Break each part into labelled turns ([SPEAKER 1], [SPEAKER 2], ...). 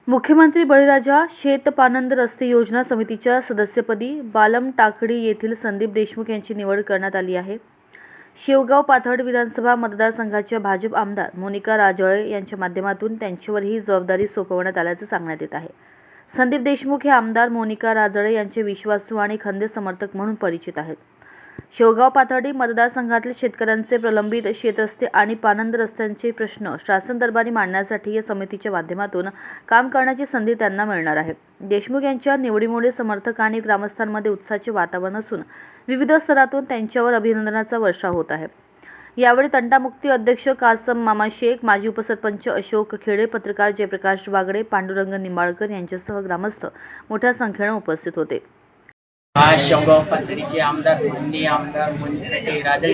[SPEAKER 1] मुख्यमंत्री बळीराजा शेतपानंद रस्ते योजना समितीच्या सदस्यपदी बालम टाकळी येथील संदीप देशमुख यांची निवड करण्यात आली आहे. शेवगाव पाथर्डी विधानसभा मतदारसंघाच्या भाजप आमदार मोनिका राजळे यांच्या माध्यमातून त्यांच्यावर ही जबाबदारी सोपवण्यात आल्याचं सांगण्यात येत आहे. संदीप देशमुख हे आमदार मोनिका राजळे यांचे विश्वासू आणि खंदे समर्थक म्हणून परिचित आहेत. शेवगाव पाथर्डी मतदारसंघातील शेतकऱ्यांचे प्रलंबित शेतरस्ते आणि पानंद रस्त्यांचे प्रश्न शासन दरबारी मांडण्यासाठी या समितीच्या माध्यमातून काम करण्याची संधी त्यांना मिळणार आहे. देशमुख यांच्या निवडीमुळे समर्थक आणि ग्रामस्थांमध्ये उत्साहाचे वातावरण असून विविध स्तरातून त्यांच्यावर अभिनंदनाचा वर्षाव होत आहे. यावेळी तंटामुक्ती अध्यक्ष कासम मामा शेख, माजी उपसरपंच अशोक खेडे, पत्रकार जयप्रकाश बागडे, पांडुरंग निंबाळकर यांच्यासह ग्रामस्थ मोठ्या संख्येने उपस्थित होते.
[SPEAKER 2] आज शेवगाव पाथर्डीचे आमदार माननीय आमदार मोनिका राजळे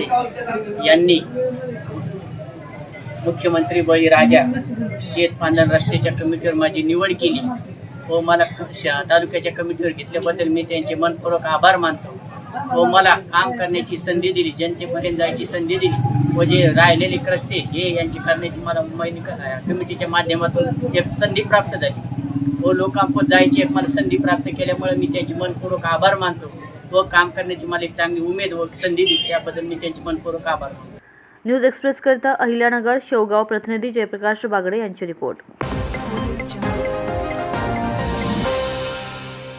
[SPEAKER 2] यांनी मुख्यमंत्री बळीराजा शेतपानंद रस्त्याच्या कमिटीवर माझी निवड केली व मला तालुक्याच्या कमिटीवर घेतल्याबद्दल मी त्यांचे मनपूर्वक आभार मानतो व मला काम करण्याची संधी दिली, जनतेपर्यंत जायची संधी दिली व जे राहिलेले रस्ते हे यांची करण्याची मला कमिटीच्या माध्यमातून एक संधी प्राप्त झाली व लोकांपर्यंत जायची एक मला संधी प्राप्त केल्यामुळे मी त्यांचे मनपूर्वक आभार मानतो व काम करण्याची मला एक चांगली उमेद व संधी दिली त्याबद्दल मी त्यांचे मनपूर्वक आभार मानतो.
[SPEAKER 1] न्यूज एक्सप्रेस करता अहिल्यानगर शेवगाव प्रतिनिधी जयप्रकाश बागडे यांची रिपोर्ट.